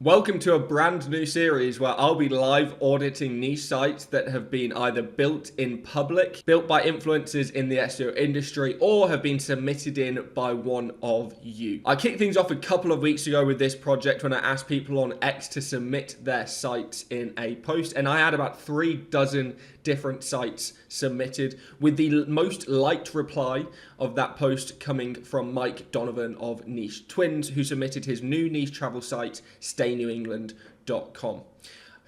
Welcome to a brand new series where I'll be live auditing niche sites that have been either built in public, built by influencers in the SEO industry, or have been submitted in by one of you. I kicked things off a couple of weeks ago with this project when I asked people on X to submit their sites in a post, and I had about 36 different sites submitted, with the most liked reply of that post coming from Mike Donovan of Niche Twins, who submitted his new niche travel site, StayNewEngland.com,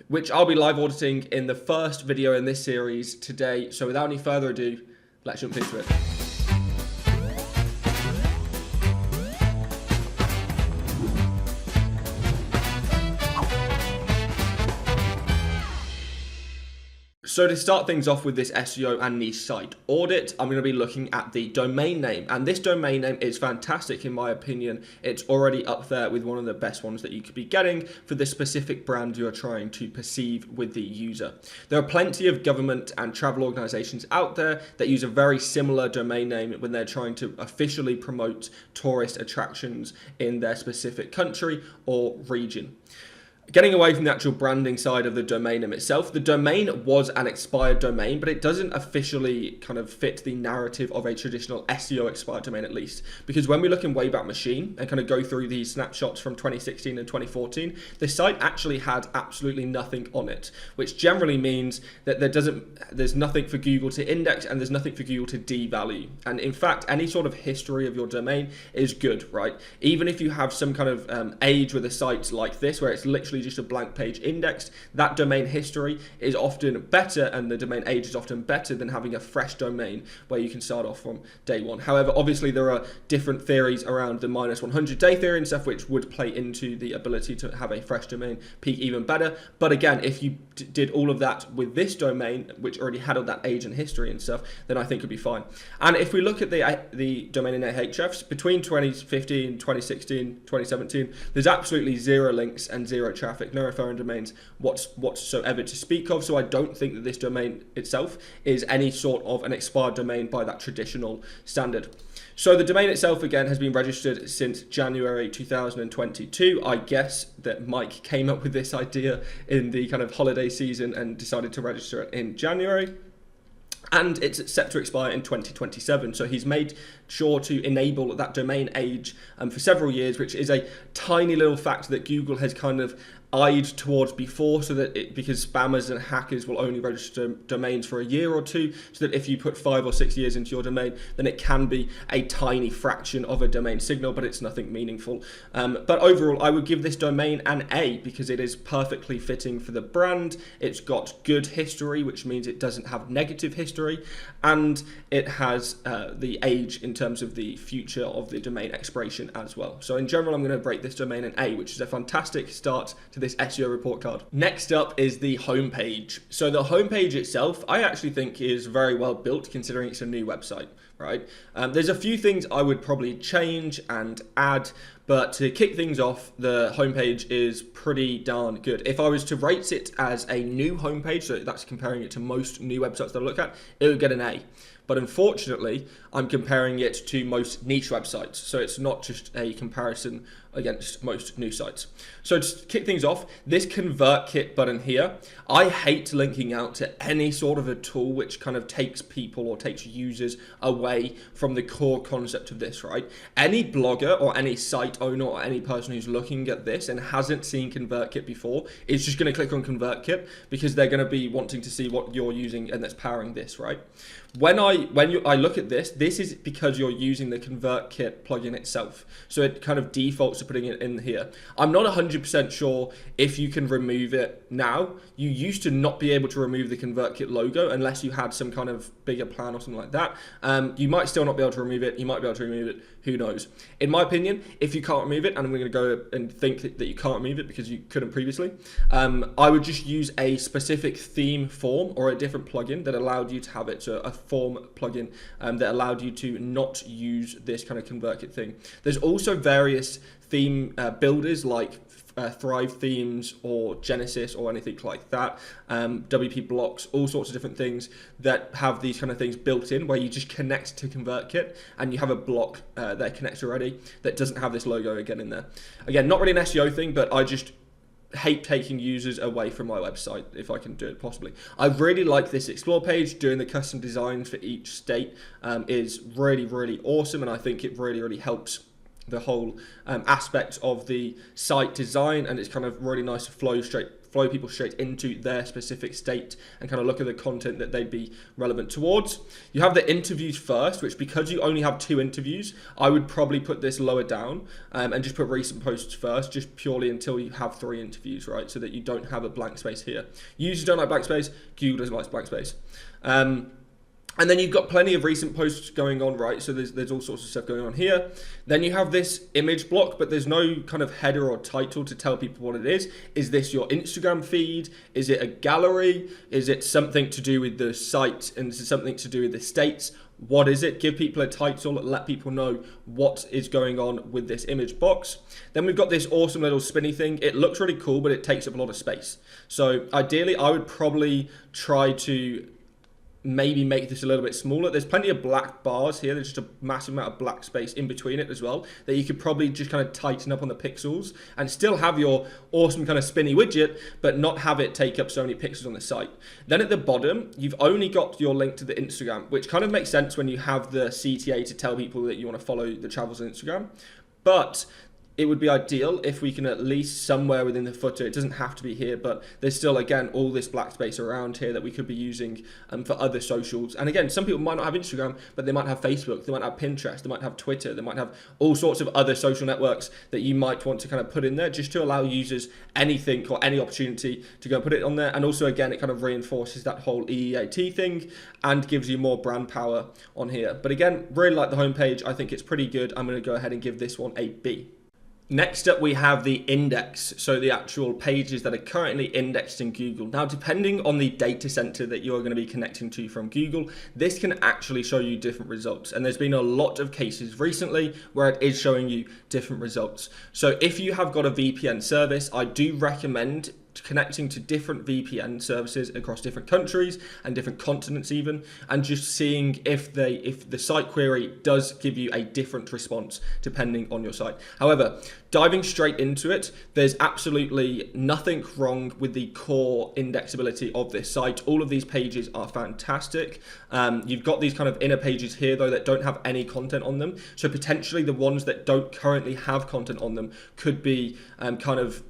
which I'll be live auditing in the first video in this series today. So without any further ado, let's jump into it. So to start things off with this SEO and niche site audit, I'm going to be looking at the domain name. And this domain name is fantastic in my opinion. It's already up there with one of the best ones that you could be getting for the specific brand you are trying to perceive with the user. There are plenty of government and travel organizations out there that use a very similar domain name when they're trying to officially promote tourist attractions in their specific country or region. Getting away from the actual branding side of the domain name itself, the domain was an expired domain, but it doesn't officially kind of fit the narrative of a traditional SEO expired domain, at least. Because when we look in Wayback Machine and kind of go through these snapshots from 2016 and 2014, the site actually had absolutely nothing on it, which generally means that there's nothing for Google to index and there's nothing for Google to devalue. And in fact, any sort of history of your domain is good, right? Even if you have some kind of age with a site like this, where it's literally just a blank page indexed, that domain history is often better and the domain age is often better than having a fresh domain where you can start off from day one. However, obviously there are different theories around the minus 100 day theory and stuff which would play into the ability to have a fresh domain peak even better. But again, if you did all of that with this domain, which already had all that age and history and stuff, then I think it'd be fine. And if we look at the domain in Ahrefs, between 2015, 2016, 2017, there's absolutely zero links and zero traffic, no referring domains whatsoever to speak of. So I don't think that this domain itself is any sort of an expired domain by that traditional standard. So the domain itself, again, has been registered since January 2022. I guess that Mike came up with this idea in the kind of holiday season and decided to register it in January. And it's set to expire in 2027. So he's made sure to enable that domain age for several years, which is a tiny little fact that Google has kind of eyed towards before, so that because spammers and hackers will only register domains for a year or two, so that if you put 5 or 6 years into your domain, then it can be a tiny fraction of a domain signal, but it's nothing meaningful. But overall, I would give this domain an A because it is perfectly fitting for the brand. It's got good history, which means it doesn't have negative history, and it has the age in terms of the future of the domain expiration as well. So in general, I'm going to rate this domain an A, which is a fantastic start to this SEO report card. Next up is the homepage. So the homepage itself, I actually think is very well built considering it's a new website, right? There's a few things I would probably change and add, but to kick things off, the homepage is pretty darn good. If I was to rate it as a new homepage, so that's comparing it to most new websites that I look at, it would get an A. But unfortunately, I'm comparing it to most niche websites. So it's not just a comparison against most new sites. So to kick things off, this ConvertKit button here, I hate linking out to any sort of a tool which kind of takes people or takes users away from the core concept of this, right? Any blogger or any site owner or any person who's looking at this and hasn't seen ConvertKit before is just going to click on ConvertKit because they're going to be wanting to see what you're using and that's powering this, right? When I look at this is because you're using the ConvertKit plugin itself. So it kind of defaults to putting it in here. I'm not 100% sure if you can remove it now. You used to not be able to remove the ConvertKit logo unless you had some kind of bigger plan or something like that. You might still not be able to remove it. You might be able to remove it. Who knows? In my opinion, if you can't remove it, and I'm going to go and think that you can't remove it because you couldn't previously, I would just use a specific theme form or a different plugin that allowed you to have it. So a form plugin that allowed you to not use this kind of ConvertKit thing. There's also various theme builders like Thrive Themes or Genesis or anything like that, WP Blocks, all sorts of different things that have these kind of things built in where you just connect to ConvertKit and you have a block that connects already that doesn't have this logo again in there. Again, not really an SEO thing, but I just hate taking users away from my website if I can do it possibly. I really like this explore page. Doing the custom designs for each state is really, really awesome, and I think it really, really helps the whole aspect of the site design, and it's kind of really nice to flow people straight into their specific state and kind of look at the content that they'd be relevant towards. You have the interviews first, which, because you only have 2 interviews, I would probably put this lower down and just put recent posts first, just purely until you have 3 interviews, right? So that you don't have a blank space here. Users don't like blank space, Google doesn't like blank space. And then you've got plenty of recent posts going on, right? So there's all sorts of stuff going on here. Then you have this image block, but there's no kind of header or title to tell people what it is. Is this your Instagram feed? Is it a gallery? Is it something to do with the site? And is it something to do with the states? What is it? Give people a title, let people know what is going on with this image box. Then we've got this awesome little spinny thing. It looks really cool, but it takes up a lot of space. So ideally, I would probably try to maybe make this a little bit smaller. There's plenty of black bars here. There's just a massive amount of black space in between it as well that you could probably just kind of tighten up on the pixels and still have your awesome kind of spinny widget, but not have it take up so many pixels on the site. Then at the bottom, you've only got your link to the Instagram, which kind of makes sense when you have the CTA to tell people that you want to follow the travels on Instagram. But it would be ideal if we can at least somewhere within the footer, it doesn't have to be here, but there's still, again, all this black space around here that we could be using for other socials. And again, some people might not have Instagram, but they might have Facebook, they might have Pinterest, they might have Twitter, they might have all sorts of other social networks that you might want to kind of put in there just to allow users anything or any opportunity to go and put it on there. And also, again, it kind of reinforces that whole EEAT thing and gives you more brand power on here. But again, really like the homepage. I think it's pretty good. I'm going to go ahead and give this one a B. Next up, we have the index, so the actual pages that are currently indexed in Google. Now, depending on the data center that you're going to be connecting to from Google, this can actually show you different results. And there's been a lot of cases recently where it is showing you different results. So if you have got a VPN service, I do recommend connecting to different VPN services across different countries and different continents even, and just seeing if the site query does give you a different response depending on your site. However, diving straight into it, there's absolutely nothing wrong with the core indexability of this site. All of these pages are fantastic. You've got these kind of inner pages here though that don't have any content on them, so potentially the ones that don't currently have content on them could be kind of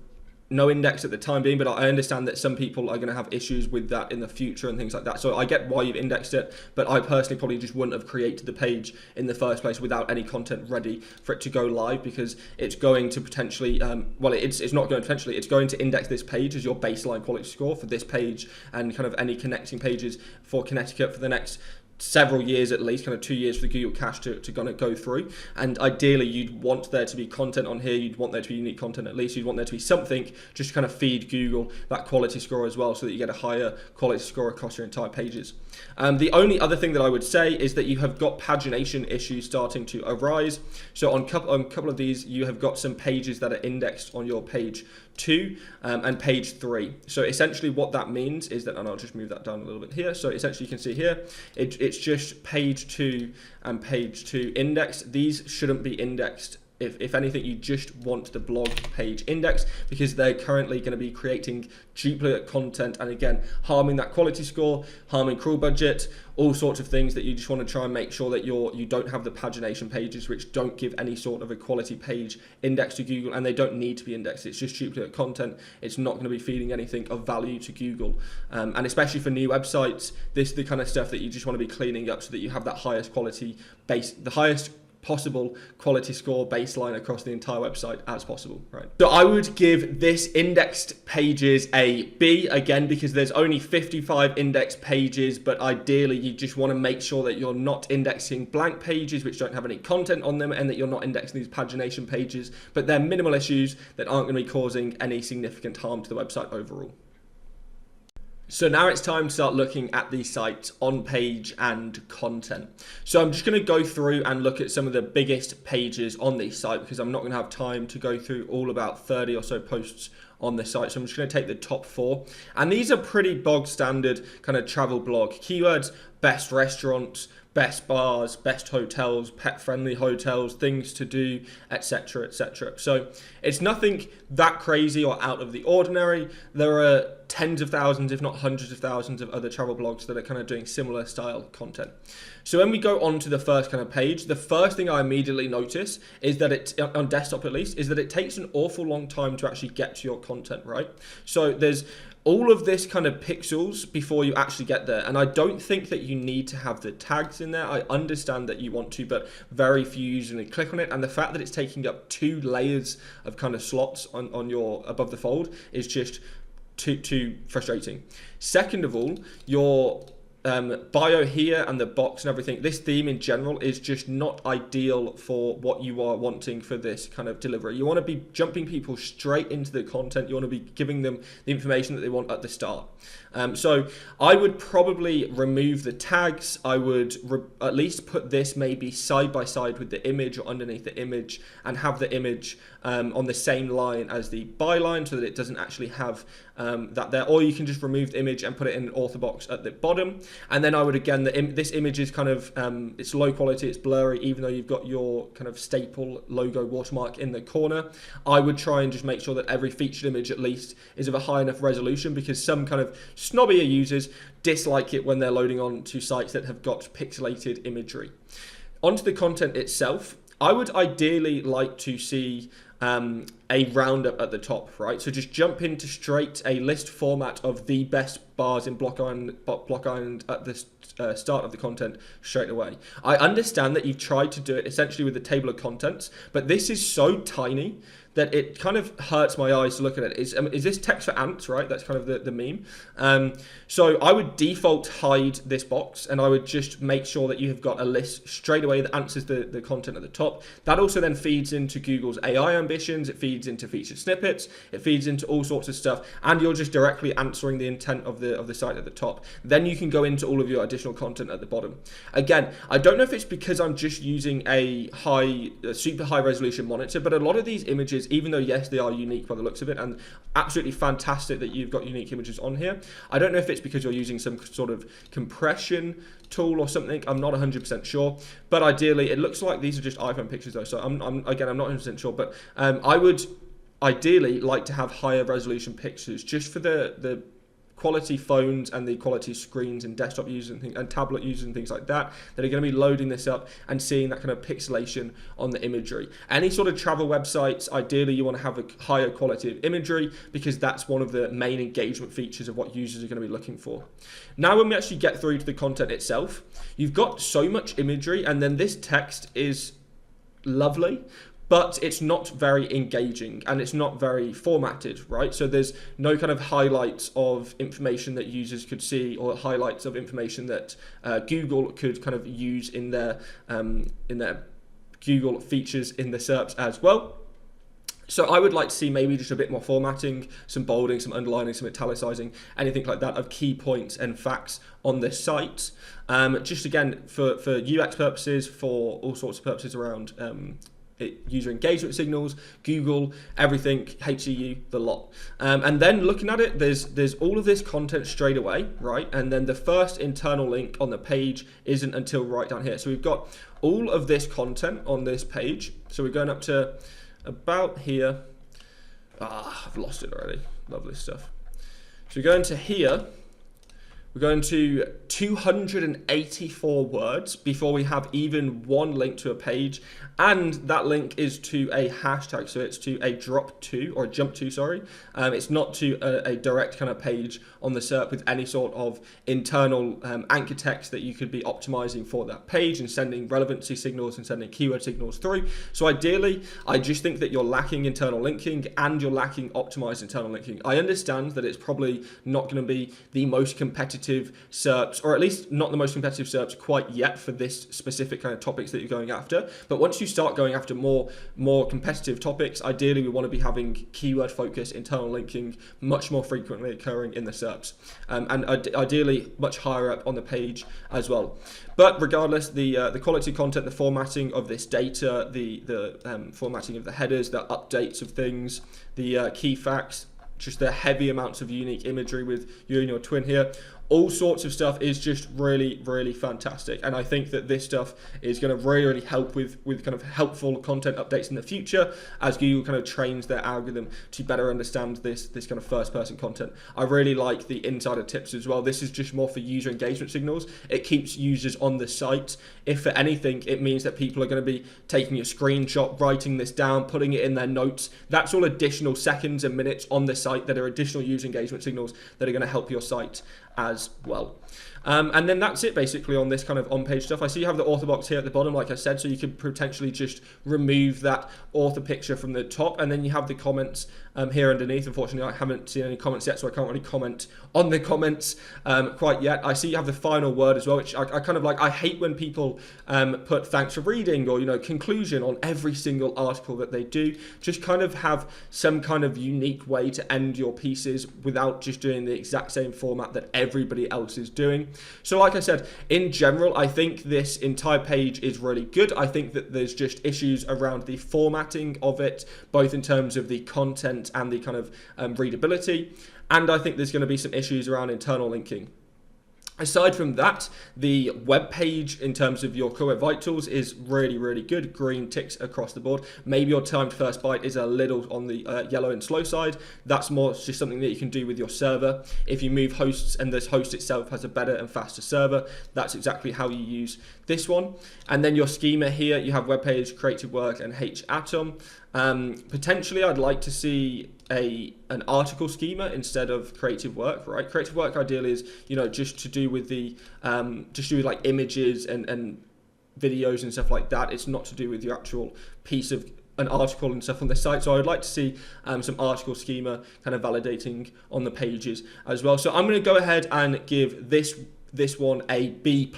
no index at the time being, but I understand that some people are going to have issues with that in the future and things like that. So I get why you've indexed it, but I personally probably just wouldn't have created the page in the first place without any content ready for it to go live, because it's going to potentially, it's not going to potentially, it's going to index this page as your baseline quality score for this page and kind of any connecting pages for Connecticut for the next several years at least, kind of 2 years for the Google cache to kind of go through. And ideally you'd want there to be content on here, you'd want there to be unique content at least, you'd want there to be something just to kind of feed Google that quality score as well, so that you get a higher quality score across your entire pages. The only other thing that I would say is that you have got pagination issues starting to arise. So on a couple of these, you have got some pages that are indexed on your page 2 and page 3. So essentially what that means is that, and I'll just move that down a little bit here. So essentially you can see here, it's just page 2 and page 2 indexed. These shouldn't be indexed. If anything, you just want the blog page index, because they're currently going to be creating duplicate content and again harming that quality score, harming crawl budget, all sorts of things that you just want to try and make sure that you don't have the pagination pages which don't give any sort of a quality page index to Google, and they don't need to be indexed. It's just duplicate content. It's not going to be feeding anything of value to Google, and especially for new websites, this is the kind of stuff that you just want to be cleaning up so that you have that highest quality base, the highest possible quality score baseline across the entire website as possible, right? So I would give this indexed pages a B, again, because there's only 55 indexed pages, but ideally you just want to make sure that you're not indexing blank pages which don't have any content on them, and that you're not indexing these pagination pages, but they're minimal issues that aren't going to be causing any significant harm to the website overall. So now it's time to start looking at the site's on-page and content. So I'm just going to go through and look at some of the biggest pages on the site, because I'm not going to have time to go through all about 30 or so posts on the site. So I'm just going to take the top 4. And these are pretty bog standard kind of travel blog keywords: best restaurants, best bars, best hotels, pet-friendly hotels, things to do, etc., etc. So it's nothing that crazy or out of the ordinary. There are tens of thousands, if not hundreds of thousands of other travel blogs that are kind of doing similar style content. So when we go on to the first kind of page, the first thing I immediately notice is that it, on desktop at least, is that it takes an awful long time to actually get to your content, right? So there's all of this kind of pixels before you actually get there. And I don't think that you need to have the tags in there. I understand that you want to, but very few usually click on it. And the fact that it's taking up 2 layers of kind of slots on your above the fold is just too frustrating. Second of all, your bio here and the box and everything, this theme in general is just not ideal for what you are wanting for this kind of delivery. You want to be jumping people straight into the content. You want to be giving them the information that they want at the start. So I would probably remove the tags. I would at least put this maybe side by side with the image or underneath the image, and have the image on the same line as the byline so that it doesn't actually have that there. Or you can just remove the image and put it in an author box at the bottom. And then I would, again, this image is kind of, it's low quality, it's blurry, even though you've got your kind of staple logo watermark in the corner. I would try and just make sure that every featured image at least is of a high enough resolution, because some kind of snobbier users dislike it when they're loading on to sites that have got pixelated imagery. Onto the content itself, I would ideally like to see a roundup at the top, right? So just jump into straight a list format of the best bars in Block Island at the start of the content straight away. I understand that you've tried to do it essentially with the table of contents, but this is so tiny that it kind of hurts my eyes to look at it. Is this text for ants, right? That's kind of the meme. So I would default hide this box, and I would just make sure that you have got a list straight away that answers the content at the top. That also then feeds into Google's AI ambitions. It feeds into featured snippets. It feeds into all sorts of stuff, and you're just directly answering the intent of the site at the top. Then you can go into all of your additional content at the bottom. Again, I don't know if it's because I'm just using a super high resolution monitor, but a lot of these images, even though yes, they are unique by the looks of it, and absolutely fantastic that you've got unique images on here, I don't know if it's because you're using some sort of compression tool or something. I'm not 100% sure, but ideally it looks like these are just iPhone pictures though, so I'm not 100% sure, but I would ideally like to have higher resolution pictures just for the quality phones and the quality screens and desktop users and tablet users and things like that are going to be loading this up and seeing that kind of pixelation on the imagery. Any sort of travel websites, ideally you want to have a higher quality of imagery, because that's one of the main engagement features of what users are going to be looking for. Now when we actually get through to the content itself, you've got so much imagery, and then this text is lovely, but it's not very engaging and it's not very formatted, right? So there's no kind of highlights of information that users could see, or highlights of information that Google could kind of use in their Google features in the SERPs as well. So I would like to see maybe just a bit more formatting, some bolding, some underlining, some italicizing, anything like that of key points and facts on this site. Just again, for UX purposes, for all sorts of purposes around user engagement signals, Google, everything, HCU, the lot. And then looking at it, there's all of this content straight away, right? And then the first internal link on the page isn't until right down here. So we've got all of this content on this page. So we're going up to about here. I've lost it already. Lovely stuff. So we're going to here. We're going to 284 words before we have even one link to a page, and that link is to a hashtag, so it's to a jump to, sorry. It's not to a direct kind of page on the SERP with any sort of internal anchor text that you could be optimizing for that page and sending relevancy signals and sending keyword signals through. So ideally, I just think that you're lacking internal linking and you're lacking optimized internal linking. I understand that it's probably not going to be the most competitive SERPs, or at least not the most competitive SERPs quite yet for this specific kind of topics that you're going after. But once you start going after more competitive topics, ideally we want to be having keyword focus, internal linking much more frequently occurring in the SERPs, and ideally much higher up on the page as well. But regardless, the quality of content, the formatting of this data, the formatting of the headers, the updates of things, the key facts, just the heavy amounts of unique imagery with you and your twin here, all sorts of stuff is just really, really fantastic. And I think that this stuff is going to really, really help with kind of helpful content updates in the future as Google kind of trains their algorithm to better understand this kind of first person content. I really like the insider tips as well. This is just more for user engagement signals. It keeps users on the site. If for anything, it means that people are going to be taking a screenshot, writing this down, putting it in their notes. That's all additional seconds and minutes on the site that are additional user engagement signals that are going to help your site as well. And then that's it basically on this kind of on-page stuff. I see you have the author box here at the bottom, like I said, so you could potentially just remove that author picture from the top, and then you have the comments here underneath. Unfortunately, I haven't seen any comments yet, so I can't really comment on the comments quite yet. I see you have the final word as well, which I kind of like. I hate when people put thanks for reading or, conclusion on every single article that they do. Just kind of have some kind of unique way to end your pieces without just doing the exact same format that everybody else is doing. So like I said, in general, I think this entire page is really good. I think that there's just issues around the formatting of it, both in terms of the content and the kind of readability. And I think there's going to be some issues around internal linking. Aside from that, the web page in terms of your Core Web Vitals is really, really good. Green ticks across the board. Maybe your timed first byte is a little on the yellow and slow side. That's more just something that you can do with your server. If you move hosts and this host itself has a better and faster server, that's exactly how you use this one. And then your schema here, you have web page, creative work, and HAtom. Potentially, I'd like to see an article schema instead of creative work, right? Creative work ideally is, just to do with the like images and videos and stuff like that. It's not to do with your actual piece of an article and stuff on the site. So I'd like to see some article schema kind of validating on the pages as well. So I'm going to go ahead and give this one a B+.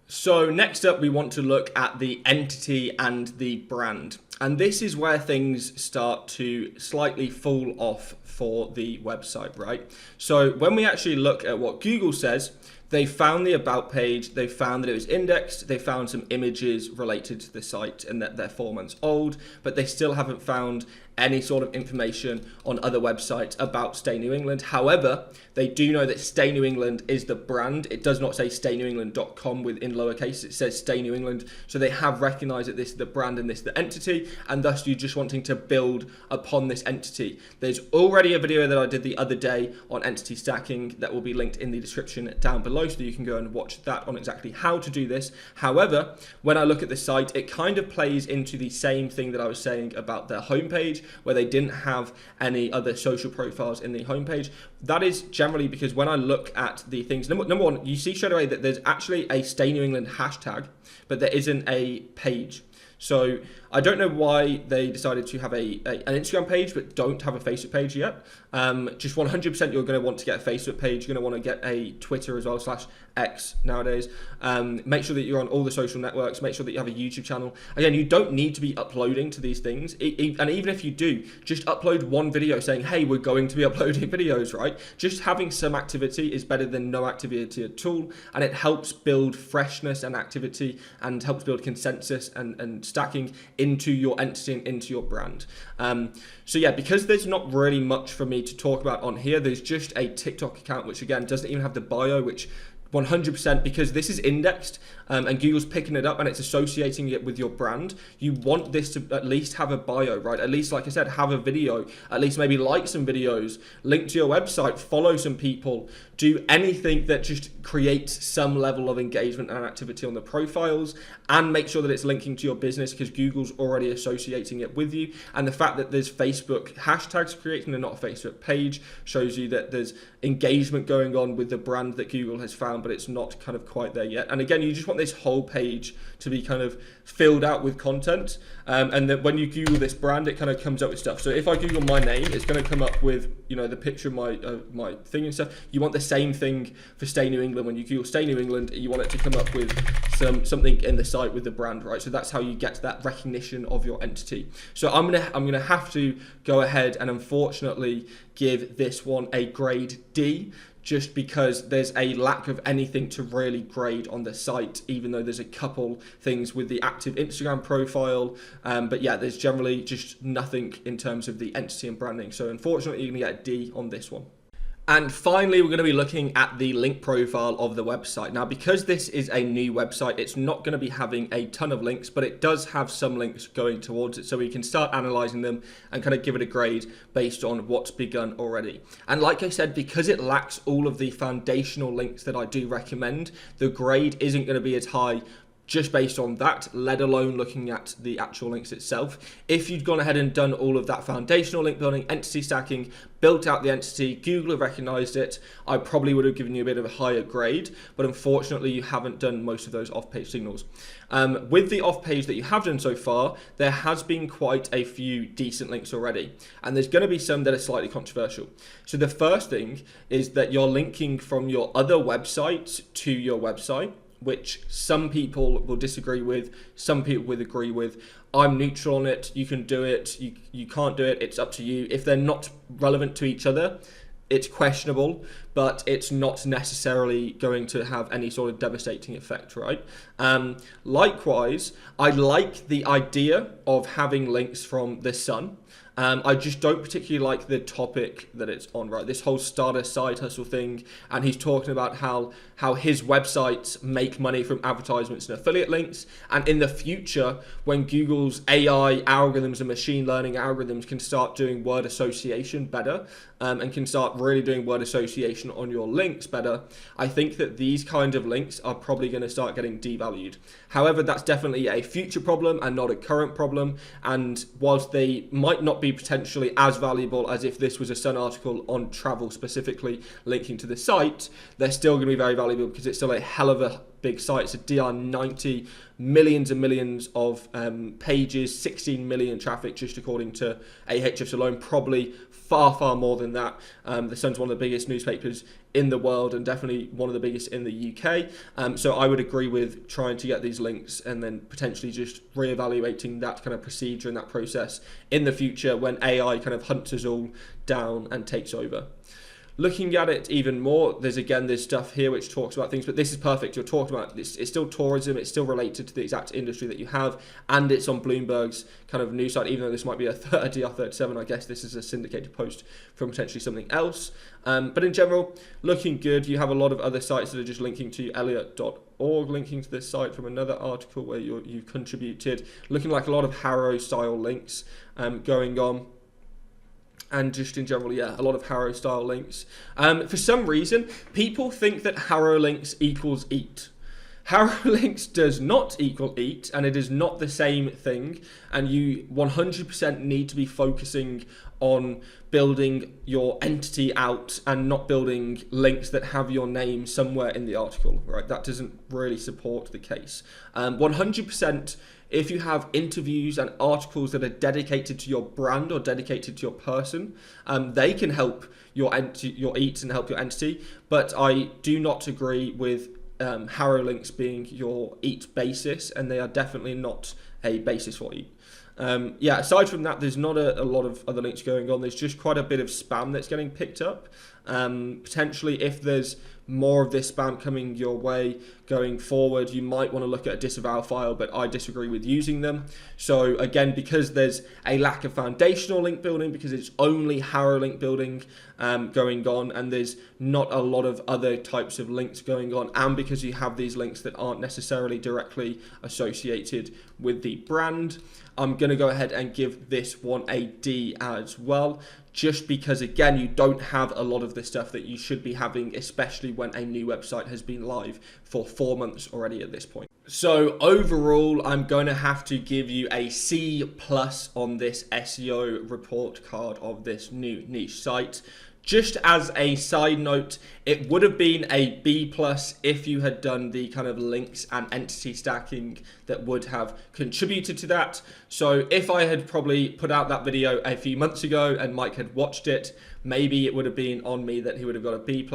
So next up, we want to look at the entity and the brand. And this is where things start to slightly fall off for the website, right? So when we actually look at what Google says, they found the about page, they found that it was indexed, they found some images related to the site and that they're 4 months old, but they still haven't found any sort of information on other websites about Stay New England. However, they do know that Stay New England is the brand. It does not say staynewengland.com in lowercase, it says Stay New England. So they have recognized that this is the brand and this is the entity, and thus you're just wanting to build upon this entity. There's already a video that I did the other day on entity stacking that will be linked in the description down below, so you can go and watch that on exactly how to do this. However, when I look at the site, it kind of plays into the same thing that I was saying about their homepage, where they didn't have any other social profiles in the homepage. That is generally because when I look at the things, number one, you see straight away that there's actually a Stay New England hashtag, but there isn't a page. So I don't know why they decided to have an Instagram page but don't have a Facebook page yet. Just 100% you're going to want to get a Facebook page. You're going to want to get a Twitter as well, /X nowadays. Make sure that you're on all the social networks. Make sure that you have a YouTube channel. Again, you don't need to be uploading to these things. And even if you do, just upload one video saying, hey, we're going to be uploading videos, right? Just having some activity is better than no activity at all. And it helps build freshness and activity and helps build consensus and stacking into your entity and into your brand. So yeah, because there's not really much for me to talk about on here, there's just a TikTok account, which again doesn't even have the bio, which 100%, because this is indexed and Google's picking it up and it's associating it with your brand, you want this to at least have a bio, right? At least, like I said, have a video, at least maybe like some videos, link to your website, follow some people, do anything that just creates some level of engagement and activity on the profiles, and make sure that it's linking to your business because Google's already associating it with you. And the fact that there's Facebook hashtags creating and not a Facebook page shows you that there's engagement going on with the brand that Google has found, but it's not kind of quite there yet. And again, you just want this whole page to be kind of filled out with content, and that when you Google this brand, it kind of comes up with stuff. So if I Google my name, it's going to come up with, the picture of my thing and stuff. You want the same thing for Stay New England. When you Google Stay New England, you want it to come up with something in the site with the brand, right? So that's how you get that recognition of your entity. So I'm gonna have to go ahead and unfortunately give this one a grade D, just because there's a lack of anything to really grade on the site, even though there's a couple things with the active Instagram profile. But yeah, there's generally just nothing in terms of the entity and branding. So unfortunately, you're gonna get a D on this one. And finally, we're going to be looking at the link profile of the website. Now, because this is a new website, it's not going to be having a ton of links, but it does have some links going towards it. So we can start analyzing them and kind of give it a grade based on what's begun already. And like I said, because it lacks all of the foundational links that I do recommend, the grade isn't going to be as high just based on that, let alone looking at the actual links itself. If you'd gone ahead and done all of that foundational link building, entity stacking, built out the entity, Google have recognized it, I probably would have given you a bit of a higher grade, but unfortunately you haven't done most of those off-page signals. With the off-page that you have done so far, there has been quite a few decent links already, and there's going to be some that are slightly controversial. So the first thing is that you're linking from your other website to your website, which some people will disagree with, some people will agree with. I'm neutral on it. You can do it, you can't do it, it's up to you. If they're not relevant to each other, it's questionable, but it's not necessarily going to have any sort of devastating effect, right? Likewise, I like the idea of having links from the Sun. I just don't particularly like the topic that it's on, right? This whole starter side hustle thing, and he's talking about how his websites make money from advertisements and affiliate links, and in the future, when Google's AI algorithms and machine learning algorithms can start doing word association better, and can start really doing word association on your links better, I think that these kind of links are probably going to start getting devalued. However, that's definitely a future problem and not a current problem, and whilst they might not be potentially as valuable as if this was a Sun article on travel specifically linking to the site, they're still going to be very valuable because it's still a hell of a big site. It's a DR90, millions and millions of pages, 16 million traffic just according to Ahrefs alone, probably far more than that. The Sun's one of the biggest newspapers in the world and definitely one of the biggest in the UK. So I would agree with trying to get these links and then potentially just reevaluating that kind of procedure and that process in the future when AI kind of hunts us all down and takes over. Looking at it even more, there's stuff here which talks about things, but this is perfect. You're talking about this, it's still tourism, it's still related to the exact industry that you have, and it's on Bloomberg's kind of news site, even though this might be a DR37, I guess this is a syndicated post from potentially something else. But in general, looking good. You have a lot of other sites that are just linking to Elliot.org, linking to this site from another article where you've contributed, looking like a lot of Harrow style links going on. And just in general, yeah, a lot of Harrow style links. For some reason, people think that Harrow links equals eat. Harrow links does not equal eat, and it is not the same thing. And you 100% need to be focusing on building your entity out and not building links that have your name somewhere in the article, right? That doesn't really support the case. 100%. If you have interviews and articles that are dedicated to your brand or dedicated to your person, they can help your eat and help your entity. But I do not agree with Harrow links being your eat basis, and they are definitely not a basis for eat. Aside from that, there's not a lot of other links going on. There's just quite a bit of spam that's getting picked up. Potentially, if there's more of this spam coming your way going forward, you might want to look at a disavow file, but I disagree with using them. So again, because there's a lack of foundational link building, because it's only Harrow link building going on, and there's not a lot of other types of links going on, and because you have these links that aren't necessarily directly associated with the brand, I'm going to go ahead and give this one a D as well, just because, again, you don't have a lot of the stuff that you should be having, especially when a new website has been live for 4 months already at this point. So overall, I'm going to have to give you a C+ on this SEO report card of this new niche site. Just as a side note, it would have been a B+ if you had done the kind of links and entity stacking that would have contributed to that. So if I had probably put out that video a few months ago and Mike had watched it, maybe it would have been on me that he would have got a B+.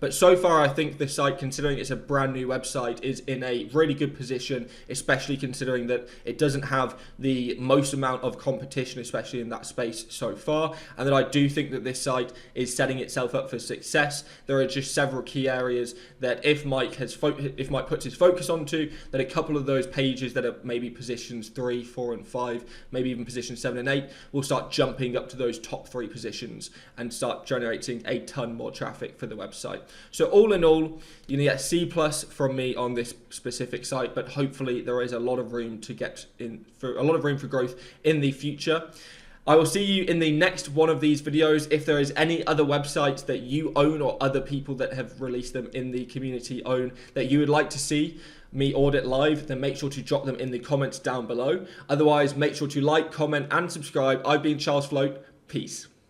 But so far, I think the site, considering it's a brand new website, is in a really good position, especially considering that it doesn't have the most amount of competition, especially in that space so far. And that I do think that this site is setting itself up for success. There are just several key areas that if Mike puts his focus onto, that a couple of those pages that are maybe positions 3, 4, and 5, maybe even positions 7 and 8, will start jumping up to those top 3 positions and start generating a ton more traffic for the website. So all in all, you need a C+ from me on this specific site, but hopefully there is a lot of room for growth in the future. I will see you in the next one of these videos. If there is any other websites that you own or other people that have released them in the community own that you would like to see me audit live, then make sure to drop them in the comments down below. Otherwise, make sure to like, comment, and subscribe. I've been Charles Floate. Peace.